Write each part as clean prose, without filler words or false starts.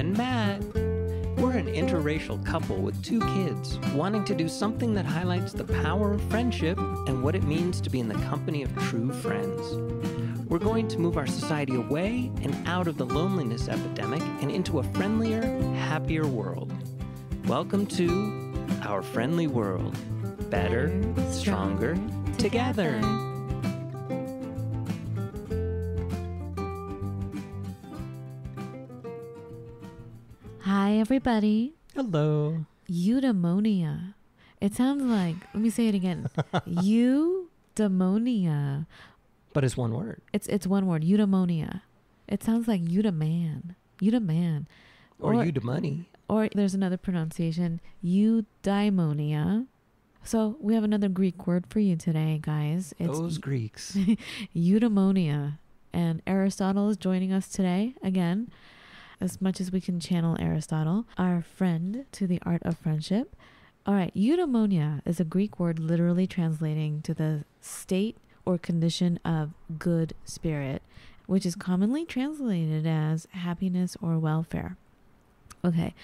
and Matt. We're an interracial couple with 2 kids, wanting to do something that highlights the power of friendship and what it means to be in the company of true friends. We're going to move our society away and out of the loneliness epidemic and into a friendlier, happier world. Welcome to our friendly world. Better, stronger, together. Hi, everybody. Hello. Eudaimonia. It sounds like, let me say it again. Eudaimonia. But it's one word. It's one word, eudaimonia. It sounds like Eudaman. Eudaman. Or Eudaimonia. Or there's another pronunciation, Eudaimonia. So we have another Greek word for you today, guys. It's Those Greeks. Eudaimonia. And Aristotle is joining us today again. As much as we can channel Aristotle, our friend to the art of friendship. All right, eudaimonia is a Greek word literally translating to the state or condition of good spirit, which is commonly translated as happiness or welfare. Okay,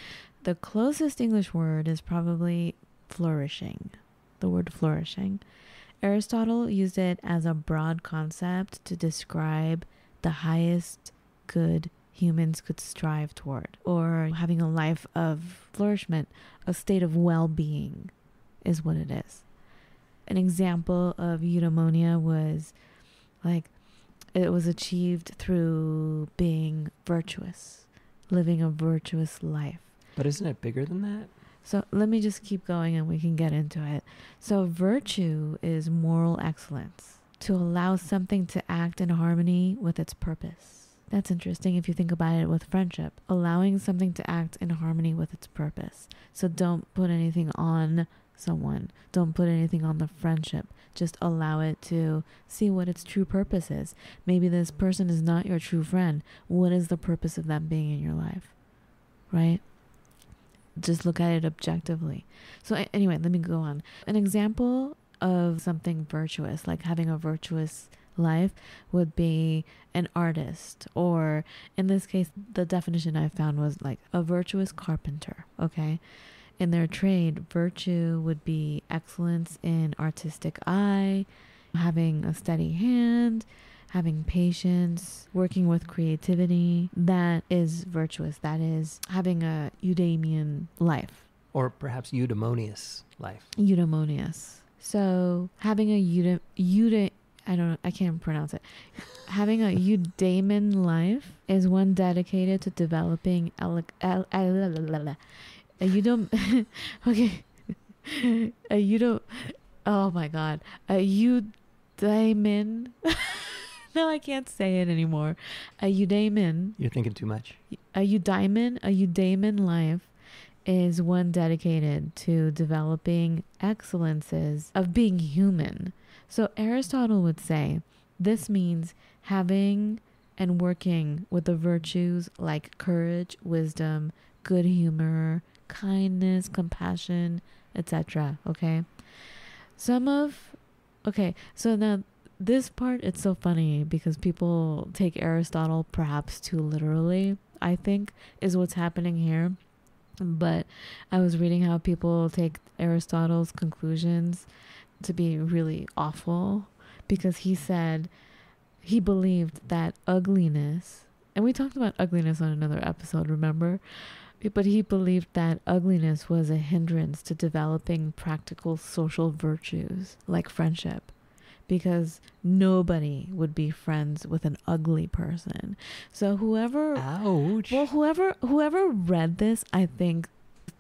the closest English word is probably flourishing, the word flourishing. Aristotle used it as a broad concept to describe the highest good humans could strive toward, or having a life of flourishment, a state of well-being is what it is. An example of eudaimonia was like it was achieved through being virtuous, living a virtuous life. But isn't it bigger than that? So let me just keep going and we can get into it. So virtue is moral excellence, to allow something to act in harmony with its purpose. That's interesting if you think about it with friendship, allowing something to act in harmony with its purpose. So don't put anything on someone. Don't put anything on the friendship. Just allow it to see what its true purpose is. Maybe this person is not your true friend. What is the purpose of them being in your life? Right? Just look at it objectively. So anyway, let me go on. An example of something virtuous, like having a virtuous life, would be an artist, or in this case the definition I found was like a virtuous carpenter. Okay, in their trade, virtue would be excellence in artistic eye, having a steady hand, having patience, working with creativity. That is virtuous. That is having a eudaimonian life, or perhaps eudaimonious life. Eudaimonious. So having a I can't pronounce it. Having a eudaimon life is one dedicated to developing okay. Oh my God. A eudaimon. No, I can't say it anymore. A eudaimon. You're thinking too much. A eudaimon life is one dedicated to developing excellences of being human. So Aristotle would say this means having and working with the virtues like courage, wisdom, good humor, kindness, compassion, etc. Okay. So now this part, it's so funny because people take Aristotle perhaps too literally, I think, is what's happening here. But I was reading how people take Aristotle's conclusions to be really awful, because he said he believed that ugliness, and we talked about ugliness on another episode, remember? But he believed that ugliness was a hindrance to developing practical social virtues like friendship, because nobody would be friends with an ugly person. So whoever read this, I think,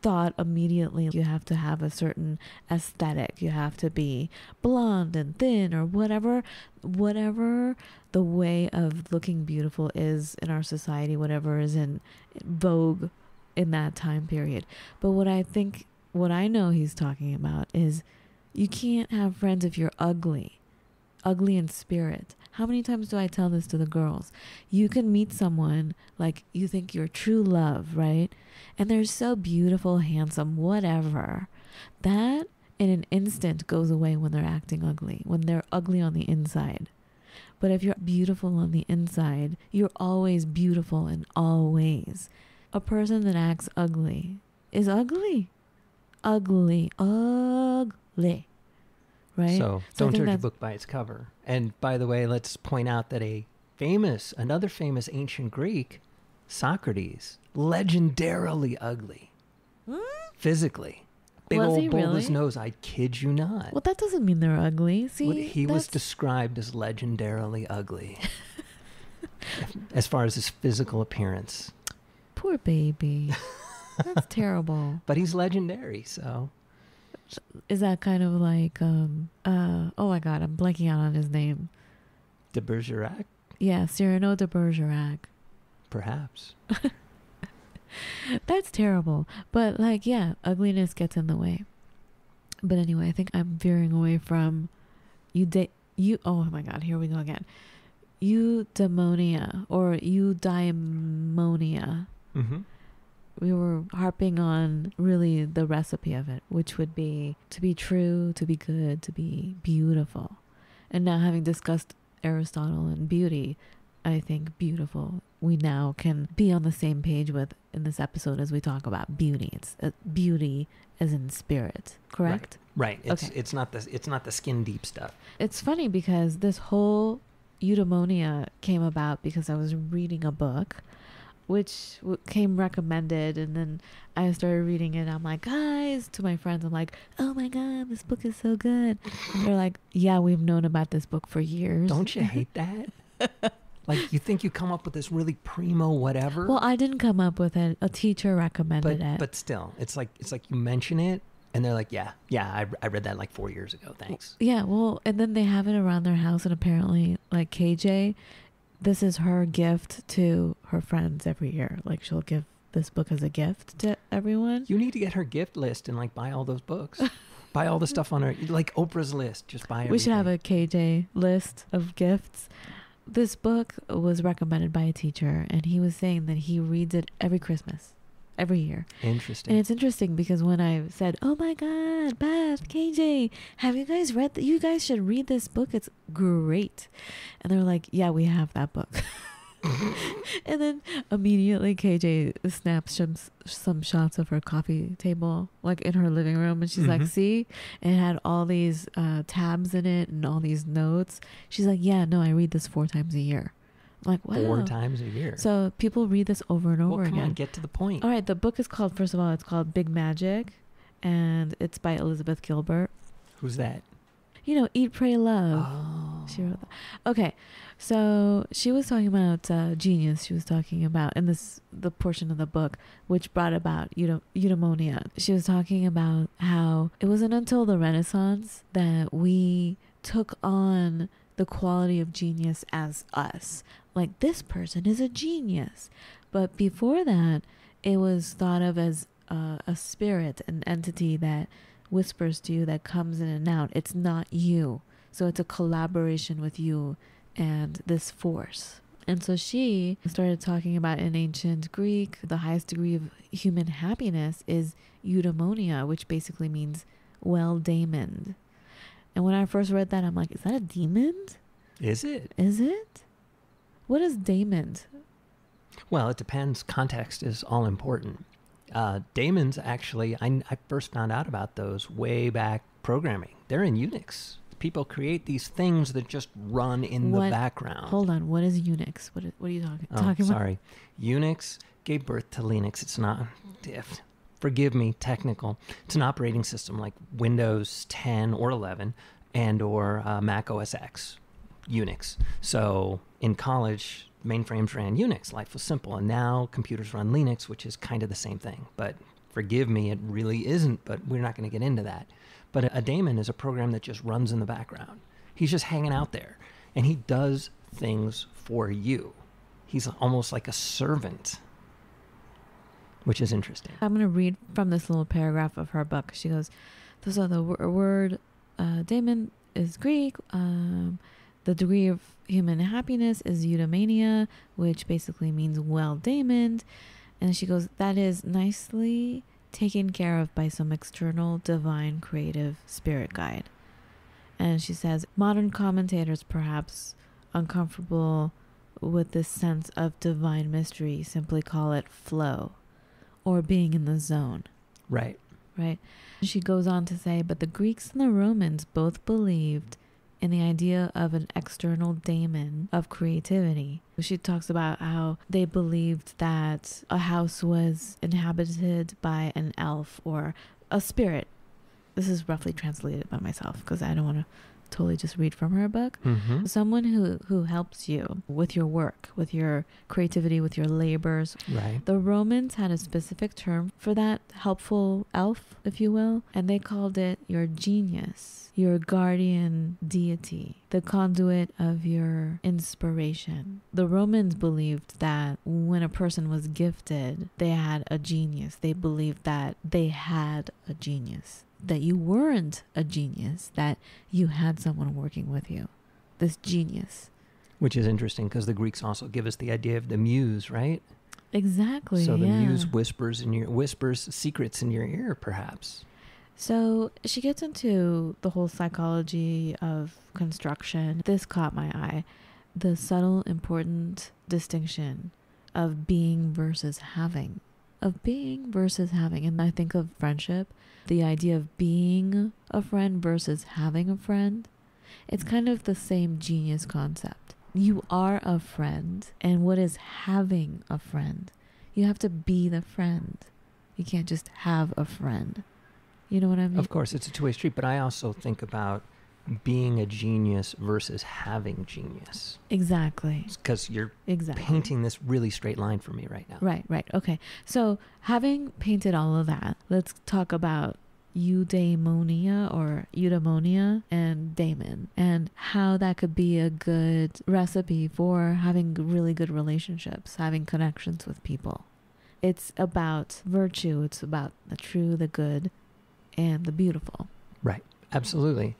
thought immediately you have to have a certain aesthetic. You have to be blonde and thin, or whatever the way of looking beautiful is in our society, whatever is in vogue in that time period. But what I know he's talking about is you can't have friends if you're ugly in spirit. How many times do I tell this to the girls? You can meet someone like you think your true love, right? And they're so beautiful, handsome, whatever. That in an instant goes away when they're acting ugly, when they're ugly on the inside. But if you're beautiful on the inside, you're always beautiful in all ways. a person that acts ugly is ugly. Ugly. Right? So I don't think judge a that's- book by its cover. And by the way, let's point out that another famous ancient Greek, Socrates, legendarily ugly. Physically. Big Was old he bulbous really? nose, I kid you not. Well, that doesn't mean they're ugly. See, Well, he was that's- described as legendarily ugly. As far as his physical appearance. poor baby. That's terrible. But he's legendary, so. Is that kind of like oh my god, I'm blanking out on his name. De Bergerac? Yeah, Cyrano de Bergerac. Perhaps. That's terrible. But like, yeah, ugliness gets in the way. But anyway, I think I'm veering away from oh my god, here we go again. Eudaimonia or Eudaimonia. Mm-hmm. We were harping on really the recipe of it, which would be to be true, to be good, to be beautiful. And now, having discussed Aristotle and beauty, I think beautiful, we now can be on the same page with in this episode as we talk about beauty. It's beauty as in spirit, correct? Right. Okay. It's not the skin deep stuff. It's funny because this whole eudaimonia came about because I was reading a book which came recommended, and then I started reading it. I'm like, guys, to my friends, I'm like, oh my god, this book is so good. And they're like, yeah, we've known about this book for years. Don't you hate that? Like, you think you come up with this really primo whatever? Well, I didn't come up with it. A teacher recommended it. But still, it's like you mention it, and they're like, yeah, I read that like 4 years ago. Thanks. Yeah, well, and then they have it around their house, and apparently, like KJ, this is her gift to her friends every year. Like, she'll give this book as a gift to everyone. You need to get her gift list and like buy all those books. Buy all the stuff on her, like Oprah's list. Just buy everything. We should have a KJ list of gifts. This book was recommended by a teacher, and he was saying that he reads it every Christmas, every year. Interesting. And it's interesting because when I said, oh my god, Beth, KJ, have you guys read you guys should read this book, it's great. And they're like, yeah, we have that book. And then immediately KJ snaps some shots of her coffee table, like in her living room, and she's like, see, and it had all these tabs in it and all these notes. She's like, yeah, no, I read this 4 times a year. I'm like, wow. 4 times a year. So people read this over and over well, come again. on, get to the point. All right, the book is called, first of all, it's called Big Magic, and it's by Elizabeth Gilbert. Who's that? You know, Eat, Pray, Love. Oh. She wrote that. Okay, so she was talking about genius. She was talking about, in the portion of the book which brought about eudaimonia. She was talking about how it wasn't until the Renaissance that we took on the quality of genius as us. Like, this person is a genius. But before that, it was thought of as a spirit, an entity that whispers to you, that comes in and out. It's not you. So it's a collaboration with you and this force. And so she started talking about, in ancient Greek, the highest degree of human happiness is eudaimonia, which basically means well-daimoned. And when I first read that, I'm like, is that a demon? Is it? Is it? What is daemon? Well, it depends. Context is all important. Daemons, actually, I first found out about those way back programming. They're in Unix. People create these things that just run in the background. Hold on. What is Unix? What are you talking about? Sorry. Unix gave birth to Linux. It's not... Forgive me, technical. It's an operating system like Windows 10 or 11 and or Mac OS X. Unix. So in college, mainframes ran Unix. Life was simple. And now computers run Linux, which is kind of the same thing. But forgive me, it really isn't, but we're not going to get into that. But a daemon is a program that just runs in the background. He's just hanging out there, and he does things for you. He's almost like a servant, which is interesting. I'm going to read from this little paragraph of her book. She goes, so the word daemon is Greek. The degree of human happiness is eudaimonia, which basically means well-daimoned. And she goes, that is nicely taken care of by some external divine creative spirit guide. And she says, modern commentators, perhaps uncomfortable with this sense of divine mystery, simply call it flow. or being in the zone. Right. Right. She goes on to say, but the Greeks and the Romans both believed in the idea of an external daemon of creativity. She talks about how they believed that a house was inhabited by an elf or a spirit. This is roughly translated by myself because I don't want to totally just read from her book. Mm-hmm. Someone who helps you with your work, with your creativity, with your labors. Right. The Romans had a specific term for that helpful elf, if you will, and they called it your genius, your guardian deity, the conduit of your inspiration. The Romans believed that when a person was gifted, they had a genius. They believed that they had a genius, that you weren't a genius, that you had someone working with you, this genius. Which is interesting because the Greeks also give us the idea of the muse, right? Exactly. So the yeah. muse whispers secrets in your ear, perhaps. So she gets into the whole psychology of construction. This caught my eye. The subtle, important distinction of being versus having. Of being versus having. And I think of friendship, the idea of being a friend versus having a friend. It's kind of the same genius concept. You are a friend, and what is having a friend? You have to be the friend. You can't just have a friend. You know what I mean? Of course, it's a two-way street, but I also think about being a genius versus having genius. Exactly. Because you're Exactly. painting this really straight line for me right now. Right. Okay. So having painted all of that, let's talk about Eudaimonia or Eudaimonia and daemon, and how that could be a good recipe for having really good relationships, having connections with people. It's about virtue. It's about the true, the good, and the beautiful. Right. Absolutely.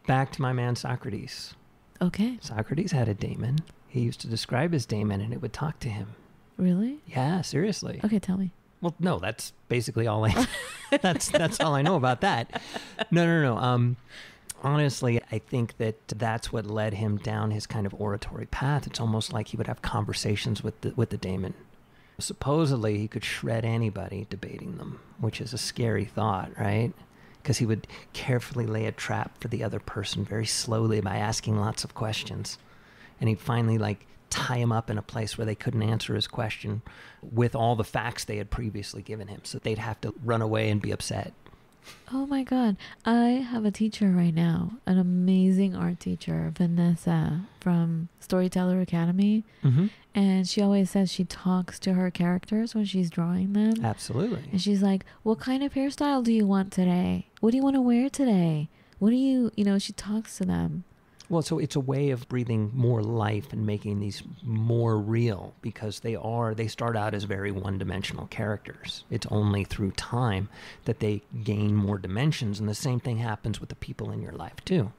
Back to my man Socrates. Okay. Socrates had a daemon. He used to describe his daemon and it would talk to him. Really? Yeah, seriously. Okay, tell me. Well, no, that's basically all I that's all I know about that. No. Honestly, I think that's what led him down his kind of oratory path. It's almost like he would have conversations with the daemon. Supposedly, he could shred anybody debating them, which is a scary thought, right? Because he would carefully lay a trap for the other person very slowly by asking lots of questions. And he'd finally tie him up in a place where they couldn't answer his question with all the facts they had previously given him. So they'd have to run away and be upset. Oh my God. I have a teacher right now, an amazing art teacher, Vanessa from Storyteller Academy. Mm-hmm. And she always says she talks to her characters when she's drawing them. Absolutely. And she's like, what kind of hairstyle do you want today? What do you want to wear today? What do you, she talks to them. Well, so it's a way of breathing more life and making these more real, because they start out as very one-dimensional characters. It's only through time that they gain more dimensions, and the same thing happens with the people in your life too.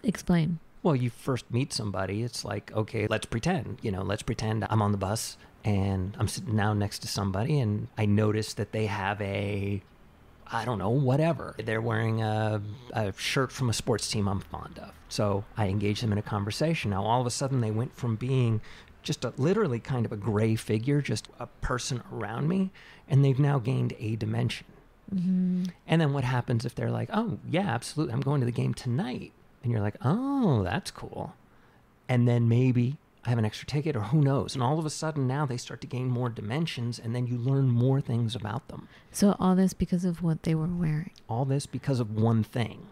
Explain. Well, you first meet somebody, it's like, okay, let's pretend. Let's pretend I'm on the bus and I'm sitting now next to somebody and I notice that they have whatever. They're wearing a shirt from a sports team I'm fond of. So I engage them in a conversation. Now, all of a sudden, they went from being just literally kind of a gray figure, just a person around me, and they've now gained a dimension. Mm-hmm. And then what happens if they're like, oh, yeah, absolutely, I'm going to the game tonight. And you're like, oh, that's cool. And then maybe I have an extra ticket, or who knows. And all of a sudden now they start to gain more dimensions, and then you learn more things about them. So all this because of what they were wearing. All this because of one thing.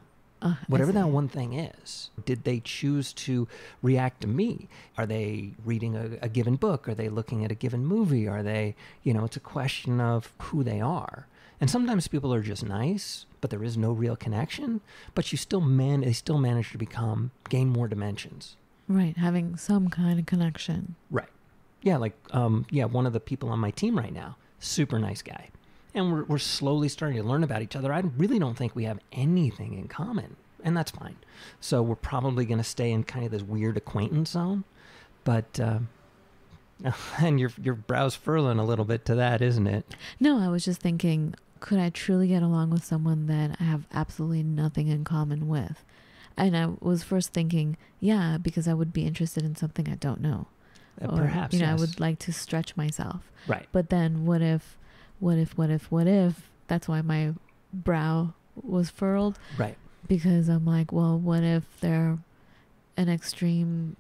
Whatever that one thing is. Did they choose to react to me? Are they reading a given book? Are they looking at a given movie? Are they, it's a question of who they are. And sometimes people are just nice, but there is no real connection. But they still manage to gain more dimensions. Right, having some kind of connection. Right. Yeah, one of the people on my team right now, super nice guy. And we're slowly starting to learn about each other. I really don't think we have anything in common, and that's fine. So we're probably going to stay in kind of this weird acquaintance zone. But, and your brow's furling a little bit to that, isn't it? No, I was just thinking, could I truly get along with someone that I have absolutely nothing in common with? And I was first thinking, yeah, because I would be interested in something I don't know. Perhaps, yes. I would like to stretch myself. Right. But then what if what if, what if, what if? That's why my brow was furrowed. Right. Because I'm like, well, what if they're an extreme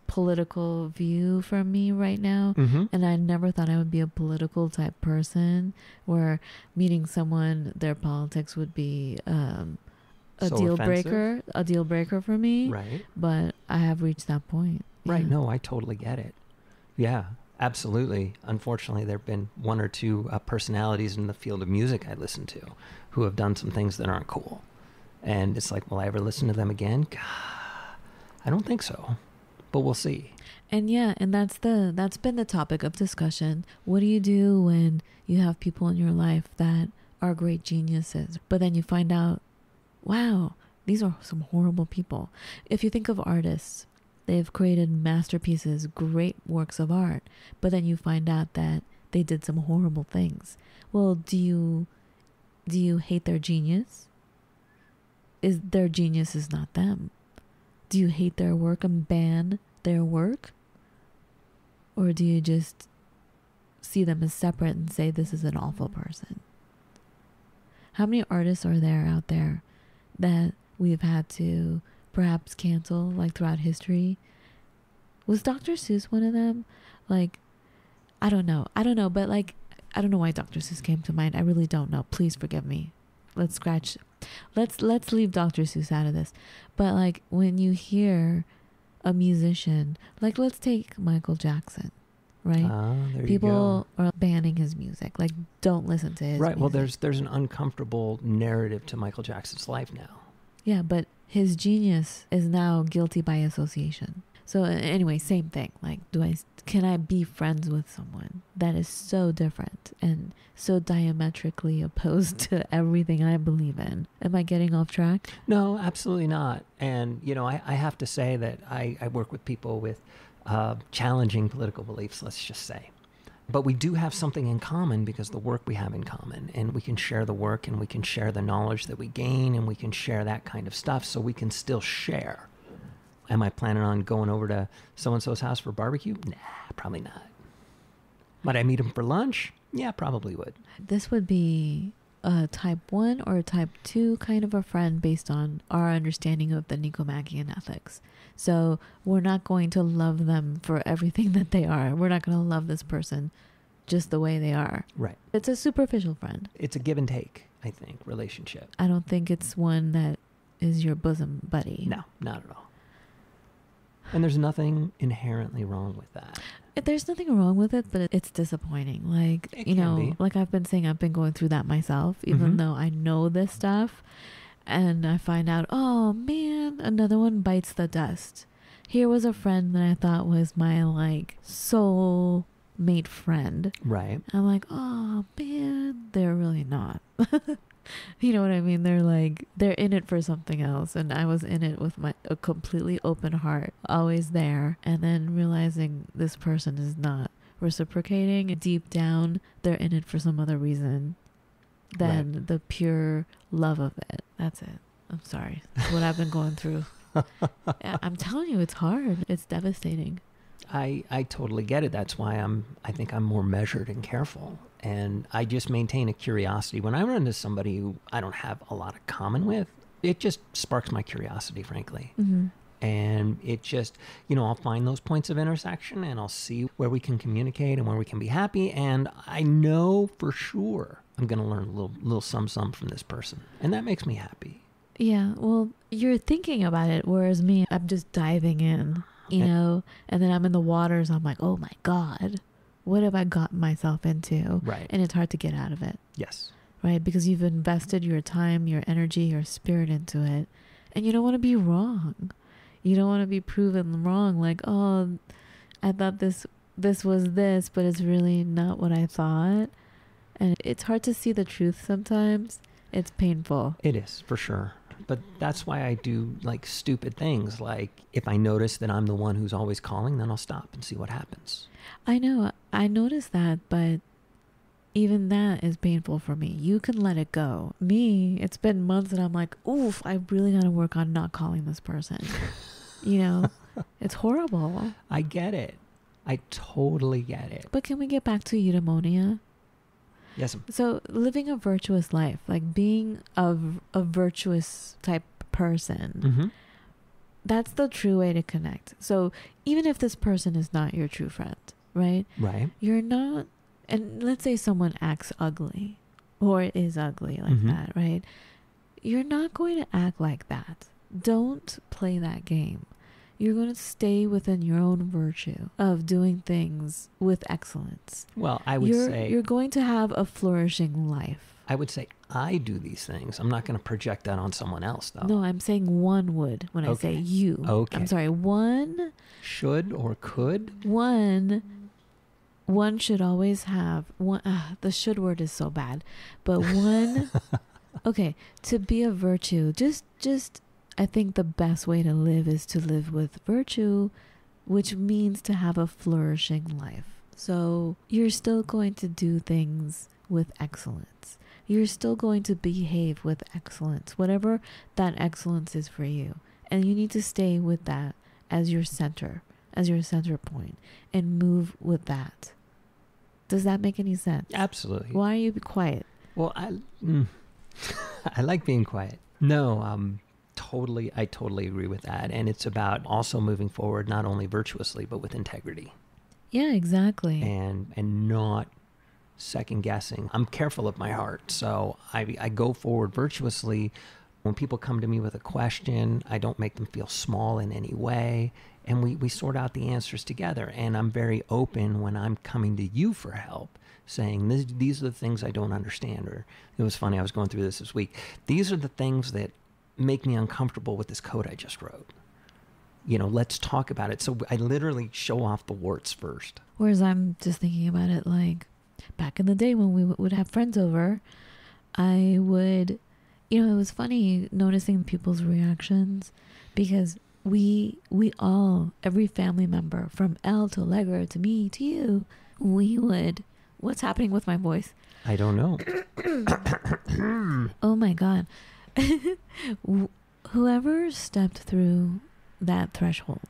political view from me right now? Mm-hmm. And I never thought I would be a political type person where meeting someone, their politics would be a So deal breaker for me. Right. But I have reached that point. Right. Yeah. No, I totally get it. Yeah, absolutely. Unfortunately, there have been one or two personalities in the field of music I listen to who have done some things that aren't cool. And it's like, will I ever listen to them again? God, I don't think so, but we'll see. And yeah, and that's been the topic of discussion. What do you do when you have people in your life that are great geniuses, but then you find out, wow, these are some horrible people. If you think of artists, they've created masterpieces, great works of art, but then you find out that they did some horrible things. Well, do you hate their genius? Is their genius is not them? Do you hate their work and ban their work? Or do you just see them as separate and say this is an awful person? How many artists are there out there that we've had to perhaps cancel, like throughout history? Was Dr. Seuss one of them? Like, I don't know, but like, I don't know why Dr. Seuss came to mind. I really don't know. Please forgive me. Let's leave Dr. Seuss out of this. But like, when you hear a musician, like let's take Michael Jackson, right? People are banning his music. Like, don't listen to his music. Well, there's an uncomfortable narrative to Michael Jackson's life now. Yeah, but his genius is now guilty by association. So anyway, same thing. Like, can I be friends with someone that is so different and so diametrically opposed to everything I believe in? Am I getting off track? No, absolutely not. And, I have to say that I work with people with challenging political beliefs, let's just say. But we do have something in common because the work we have in common, and we can share the work and we can share the knowledge that we gain and we can share that kind of stuff so we can still share. Am I planning on going over to so-and-so's house for barbecue? Nah, probably not. Might I meet him for lunch? Yeah, probably would. This would be a type 1 or a type 2 kind of a friend based on our understanding of the Nicomachean ethics. So we're not going to love them for everything that they are. We're not going to love this person just the way they are. Right. It's a superficial friend. It's a give and take, I think, relationship. I don't think it's one that is your bosom buddy. No, not at all. And there's nothing inherently wrong with that. There's nothing wrong with it, but it's disappointing. Like, it can be. Like I've been saying, I've been going through that myself, even though I know this stuff. And I find out, oh man, another one bites the dust. Here was a friend that I thought was my like soul mate friend. Right. I'm like, oh man, they're really not. You know what I mean? They're in it for something else. And I was in it with a completely open heart, always there. And then realizing this person is not reciprocating. Deep down, they're in it for some other reason than the pure love of it. That's it. I'm sorry. That's what I've been going through. Yeah, I'm telling you, it's hard. It's devastating. I totally get it. That's why I think I'm more measured and careful. And I just maintain a curiosity. When I run into somebody who I don't have a lot of common with, it just sparks my curiosity, frankly. Mm-hmm. And it just, I'll find those points of intersection and I'll see where we can communicate and where we can be happy. And I know for sure I'm going to learn a little some from this person. And that makes me happy. Yeah, well, you're thinking about it, whereas me, I'm just diving in, and then I'm in the waters. I'm like, oh my God, what have I gotten myself into? Right. And it's hard to get out of it. Yes. Right? Because you've invested your time, your energy, your spirit into it. And you don't want to be wrong. You don't want to be proven wrong. Like, oh, I thought this was this, but it's really not what I thought. And it's hard to see the truth sometimes. It's painful. It is, for sure. But that's why I do like stupid things. Like if I notice that I'm the one who's always calling, then I'll stop and see what happens. I know. I noticed that, but even that is painful for me. You can let it go. Me, it's been months and I'm like, oof, I really got to work on not calling this person. It's horrible. I get it. I totally get it. But can we get back to eudaimonia? Yes. So living a virtuous life, like being a virtuous type person, Mm-hmm. that's the true way to connect. So even if this person is not your true friend, right? Right. You're not, and let's say someone acts ugly or is ugly like Mm-hmm. that, right? You're not going to act like that. Don't play that game. You're going to stay within your own virtue of doing things with excellence. Well, I would say You're going to have a flourishing life. I would say I do these things. I'm not going to project that on someone else, though. No, I'm saying one would when I say you. Okay. I'm sorry, one. Should or could? One should always have one. The should word is so bad, but one. Okay, to be a virtue, just I think the best way to live is to live with virtue, which means to have a flourishing life. So you're still going to do things with excellence. You're still going to behave with excellence, whatever that excellence is for you. And you need to stay with that as your center point, and move with that. Does that make any sense? Absolutely. Why are you quiet? Well, I like being quiet. No, I totally agree with that. And it's about also moving forward, not only virtuously, but with integrity. Yeah, exactly. And not second guessing. I'm careful of my heart. So I go forward virtuously. When people come to me with a question, I don't make them feel small in any way. And we sort out the answers together. And I'm very open when I'm coming to you for help, saying these are the things I don't understand. Or it was funny, I was going through this week. These are the things that make me uncomfortable with this code I just wrote. Let's talk about it. So I literally show off the warts first. Whereas I'm just thinking about it like back in the day when we would have friends over, I would, it was funny noticing people's reactions, because we all, every family member from Elle to Allegra to me to you, we would, what's happening with my voice? I don't know. Oh my God. Whoever stepped through that threshold,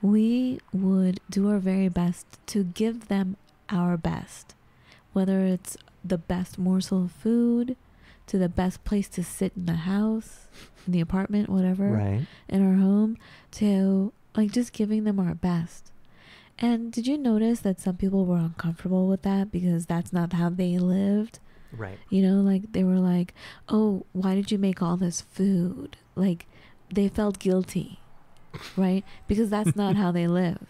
we would do our very best to give them our best, whether it's the best morsel of food to the best place to sit in the house, in the apartment, whatever, right, in our home, to like just giving them our best. And did you notice that some people were uncomfortable with that because that's not how they lived? right. Like they were like, oh, why did you make all this food? Like they felt guilty, right? Because that's not how they live.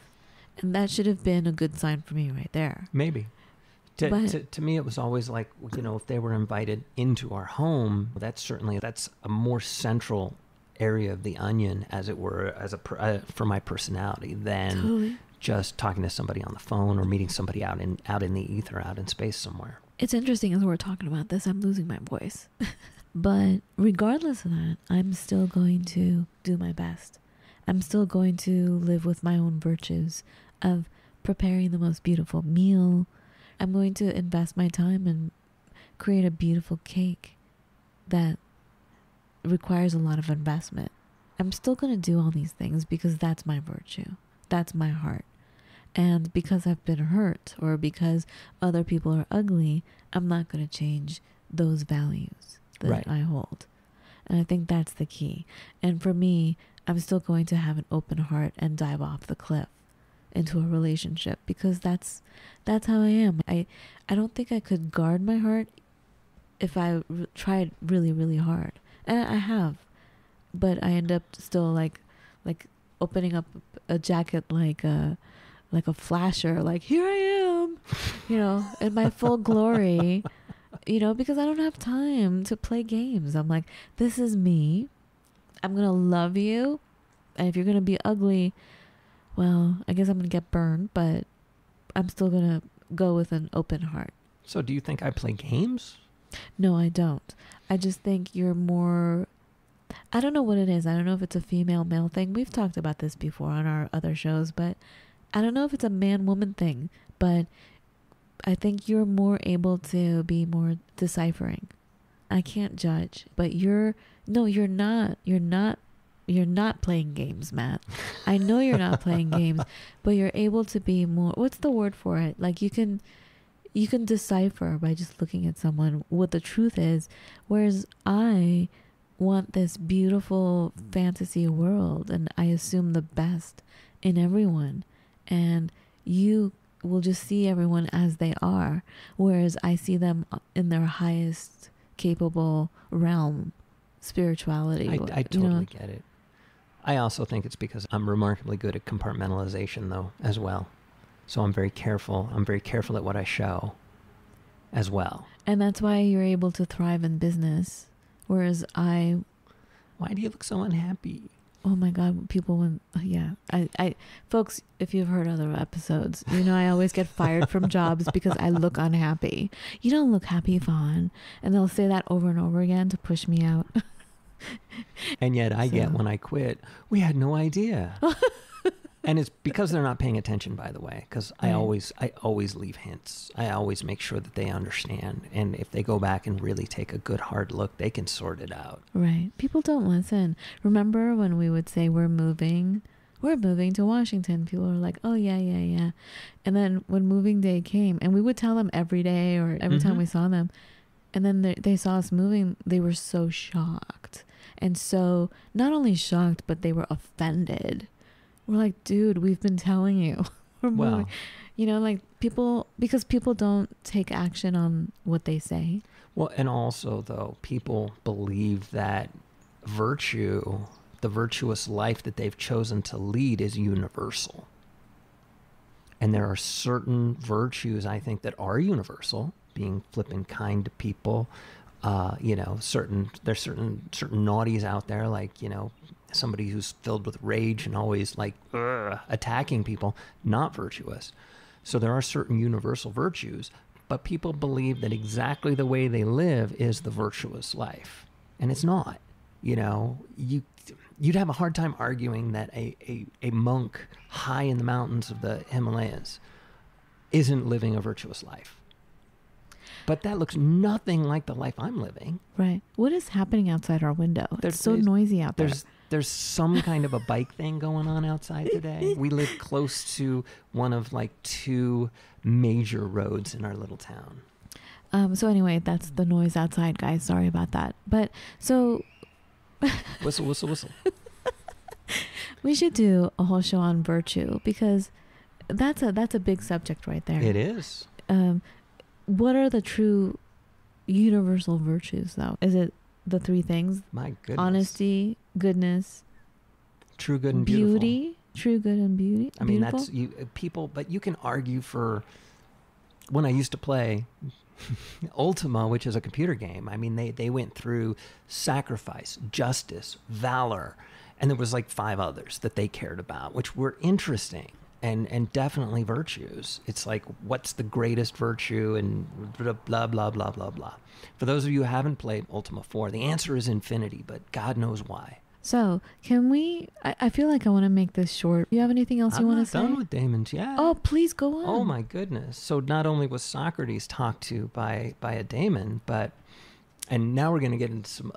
And that should have been a good sign for me right there. Maybe. To me, it was always like, if they were invited into our home, that's a more central area of the onion, as it were, for my personality than Totally. just talking to somebody on the phone or meeting somebody out in the ether, out in space somewhere. It's interesting as we're talking about this, I'm losing my voice. But regardless of that, I'm still going to do my best. I'm still going to live with my own virtues of preparing the most beautiful meal. I'm going to invest my time and create a beautiful cake that requires a lot of investment. I'm still going to do all these things because that's my virtue. That's my heart. And because I've been hurt or because other people are ugly, I'm not going to change those values that Right. I hold. And I think that's the key. And for me, I'm still going to have an open heart and dive off the cliff into a relationship because that's how I am. I don't think I could guard my heart if I tried really, really hard. And I have. But I end up still like opening up a jacket like a flasher, like here I am, in my full glory, because I don't have time to play games. I'm like, this is me. I'm going to love you. And if you're going to be ugly, well, I guess I'm going to get burned, but I'm still going to go with an open heart. So do you think I play games? No, I don't. I just think you're more, I don't know what it is. I don't know if it's a female-male thing. We've talked about this before on our other shows, but I don't know if it's a man-woman thing, but I think you're more able to be more deciphering. I can't judge, but you're not playing games, Matt. I know you're not playing games, but you're able to be more, what's the word for it? Like you can decipher by just looking at someone what the truth is. Whereas I want this beautiful fantasy world, and I assume the best in everyone, and you will just see everyone as they are, whereas I see them in their highest capable realm, spirituality. I totally get it. I also think it's because I'm remarkably good at compartmentalization, though, as well. So I'm very careful. I'm very careful at what I show as well. And that's why you're able to thrive in business. Whereas why do you look so unhappy? Oh my God, I folks, if you've heard other episodes, I always get fired from jobs because I look unhappy. You don't look happy, Vaughn. And they'll say that over and over again to push me out. And yet I get when I quit, we had no idea. And it's because they're not paying attention, by the way, because I always leave hints. I always make sure that they understand. And if they go back and really take a good hard look, they can sort it out. Right. People don't listen. Remember when we would say we're moving to Washington? People were like, oh, yeah. And then when moving day came, and we would tell them every day or every time we saw them, and then they saw us moving, they were so shocked. And so not only shocked, but they were offended. We're like, dude, we've been telling you. We're moving. Because people don't take action on what they say. Well, and also, though, people believe that virtue, the virtuous life that they've chosen to lead, is universal. And there are certain virtues, I think, that are universal, being flippant kind to people. There's certain naughties out there, like, somebody who's filled with rage and always attacking people, not virtuous. So there are certain universal virtues, but people believe that exactly the way they live is the virtuous life. And it's not. You'd have a hard time arguing that a monk high in the mountains of the Himalayas isn't living a virtuous life. But that looks nothing like the life I'm living. Right. What is happening outside our window? It's so noisy out there. There's some kind of a bike thing going on outside today. We live close to one of 2 major roads in our little town. So anyway, that's the noise outside, guys. Sorry about that. But so... Whistle, whistle, whistle. We should do a whole show on virtue, because that's a big subject right there. It is. What are the true universal virtues, though? Is it the 3 things? My goodness. Honesty, goodness, true, good, and beauty. beautiful. True, good, and beauty. I mean, that's people, but you can argue for. When I used to play Ultima, which is a computer game, I mean, they went through sacrifice, justice, valor, and there was 5 others that they cared about, which were interesting. And definitely virtues. It's what's the greatest virtue, and blah, blah, blah, blah, blah, blah. For those of you who haven't played Ultima 4, the answer is infinity, but God knows why. So, can we... I feel like I want to make this short. You have anything else you want to say? I'm not done with daemons yet. Oh, please go on. Oh, my goodness. So, not only was Socrates talked to by a daemon, but... And now we're going to get into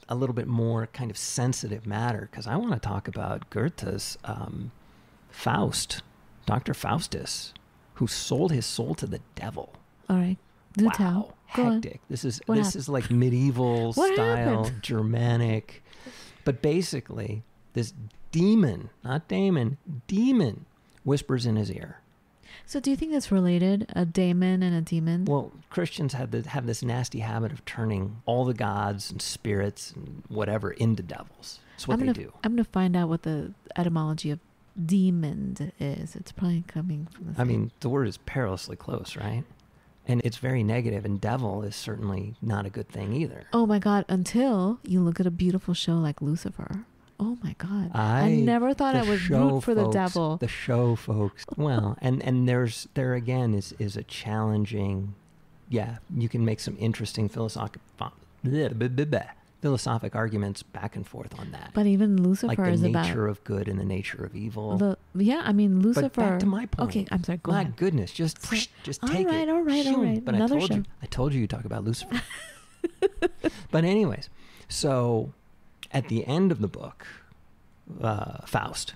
a little bit more kind of sensitive matter, because I want to talk about Goethe's Faust. Dr. Faustus, who sold his soul to the devil. All right. Do tell. Hectic. This is like medieval style, Germanic. But basically, this demon, not daemon, demon whispers in his ear. So do you think that's related, a daemon and a demon? Well, Christians have this nasty habit of turning all the gods and spirits and whatever into devils. That's what they do. I'm going to find out what the etymology of demon is. It's probably coming from the same. I mean, the word is perilously close, right? And it's very negative, and devil is certainly not a good thing either. Oh my God, until you look at a beautiful show like Lucifer. Oh my God. I never thought I would root for the devil. The show, folks. Well, and there again is a challenging, you can make some interesting philosophic arguments back and forth on that. But even Lucifer is about... Like the nature of good and the nature of evil. Lucifer... But back to my point. Okay, I'm sorry, go ahead. My goodness, just take it. All right. But Another I told you talk about Lucifer. But anyways, so at the end of the book, Faust,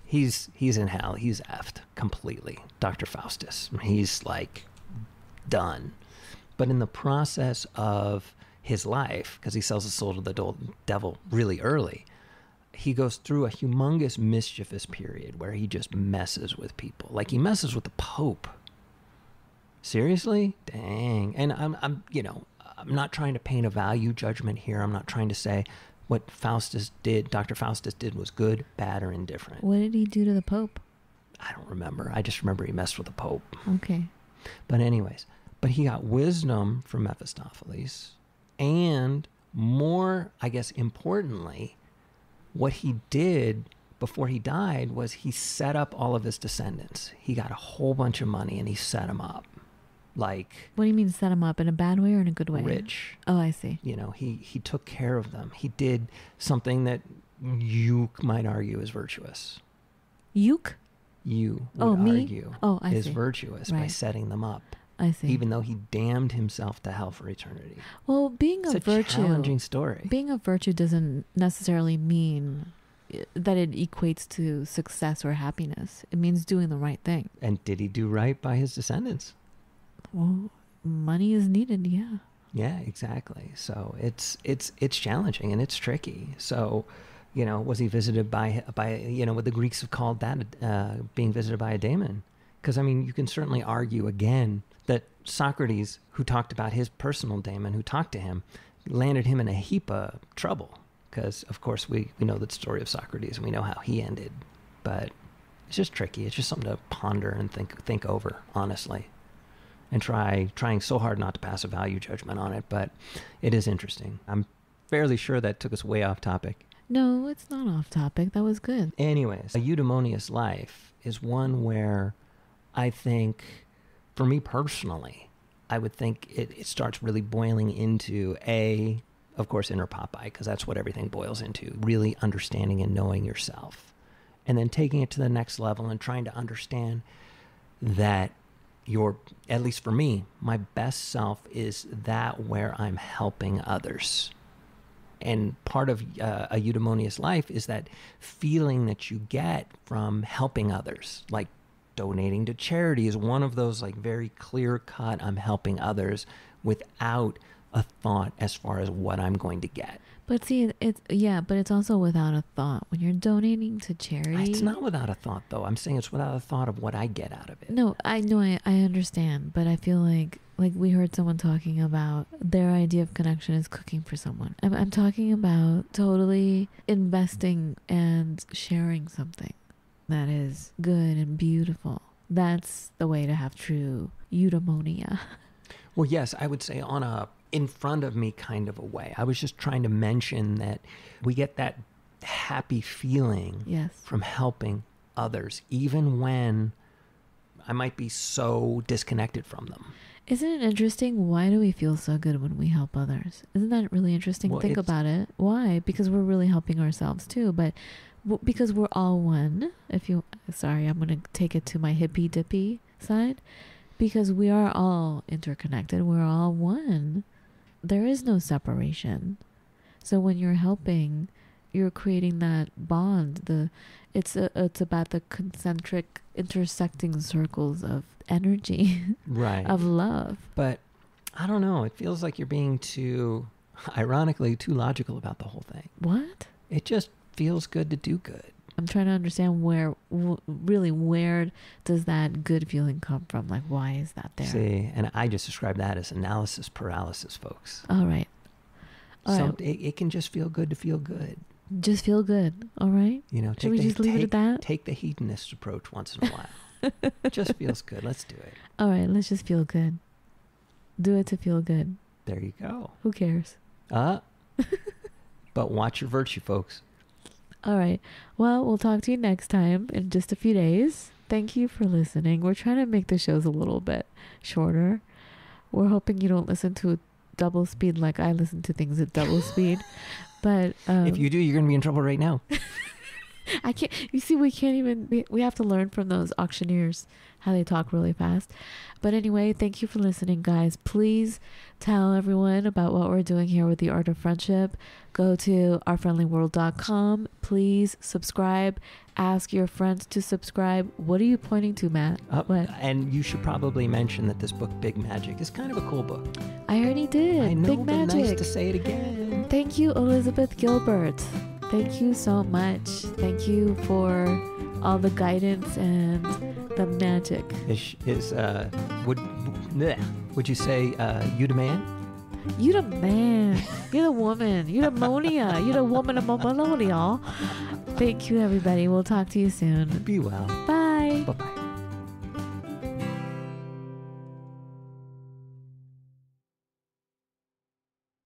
he's in hell. He's effed completely. Dr. Faustus. He's done. But in the process of his life, because he sells his soul to the devil really early, he goes through a humongous mischievous period where he just messes with people. Like he messes with the Pope. Seriously? Dang. And I'm not trying to paint a value judgment here. I'm not trying to say what Dr. Faustus did was good, bad, or indifferent. What did he do to the Pope? I don't remember. I just remember he messed with the Pope. Okay. But anyways, he got wisdom from Mephistopheles, and more, I guess, importantly, what he did before he died was he set up all of his descendants. He got a whole bunch of money and he set them up. Like, what do you mean set them up? In a bad way or in a good way? Rich. Oh, I see. He took care of them. He did something that you might argue is virtuous. You would me? Argue is virtuous by setting them up. I see. Even though he damned himself to hell for eternity. Well, it's a challenging story. Being a virtue doesn't necessarily mean that it equates to success or happiness. It means doing the right thing. And did he do right by his descendants? Well, money is needed, yeah. Yeah, exactly. So it's challenging and it's tricky. So, was he visited by what the Greeks have called that being visited by a daemon? Because, you can certainly argue again that Socrates, who talked about his personal daemon, who talked to him, landed him in a heap of trouble. Because, of course, we know the story of Socrates and we know how he ended. But it's just tricky. It's just something to ponder and think over, honestly. And trying so hard not to pass a value judgment on it. But it is interesting. I'm fairly sure that took us way off topic. No, it's not off topic. That was good. Anyways, a eudaimonious life is one where I think, for me personally, I would think it starts really boiling into of course, inner Popeye, because that's what everything boils into, really understanding and knowing yourself. And then taking it to the next level and trying to understand that at least for me, my best self is that where I'm helping others. And part of a eudaimonious life is that feeling that you get from helping others, like donating to charity is one of those like very clear cut, I'm helping others without a thought as far as what I'm going to get. But see, it's also without a thought. When you're donating to charity, it's not without a thought, though. I'm saying it's without a thought of what I get out of it. No, I know, I understand, but I feel like we heard someone talking about their idea of connection is cooking for someone. I'm talking about totally investing and sharing something that is good and beautiful. That's the way to have true eudaimonia. Well, yes, I would say on a in front of me kind of a way. I was just trying to mention that we get that happy feeling from helping others, even when I might be so disconnected from them. Isn't it interesting? Why do we feel so good when we help others? Isn't that really interesting? Well, think about it. Why? Because we're really helping ourselves too, but because we're all one. I'm going to take it to my hippy dippy side, because we are all interconnected. We're all one. There is no separation. So when you're helping, you're creating that bond. It's about the concentric intersecting circles of energy, right, of love. But I don't know. It feels like you're being ironically, too logical about the whole thing. What? It just feels good to do good. I'm trying to understand where does that good feeling come from? Like, why is that there? See, and I just describe that as analysis paralysis, folks. All right. It can just feel good to feel good. Just feel good. All right. Should we just leave it at that? Take the hedonist approach once in a while. It just feels good. Let's do it. All right. Let's just feel good. Do it to feel good. There you go. Who cares? But watch your virtue, folks. All right. Well, we'll talk to you next time in just a few days. Thank you for listening. We're trying to make the shows a little bit shorter. We're hoping you don't listen to double speed like I listen to things at double speed. But if you do, you're going to be in trouble right now. I can't. You see, we can't even. We have to learn from those auctioneers how they talk really fast. But anyway, thank you for listening, guys. Please tell everyone about what we're doing here with the Art of Friendship. Go to ourfriendlyworld.com. Please subscribe. Ask your friends to subscribe. What are you pointing to, Matt? What? And you should probably mention that this book, Big Magic, is kind of a cool book. I already did. I know, Big but Magic. nice to say it again. Thank you, Elizabeth Gilbert. Thank you so much. Thank you for all the guidance and the magic. Would you say Eudaimonia? You the man. You're the woman. Eudaimonia. You're the woman of Melodia. Thank you, everybody. We'll talk to you soon. Be well. Bye.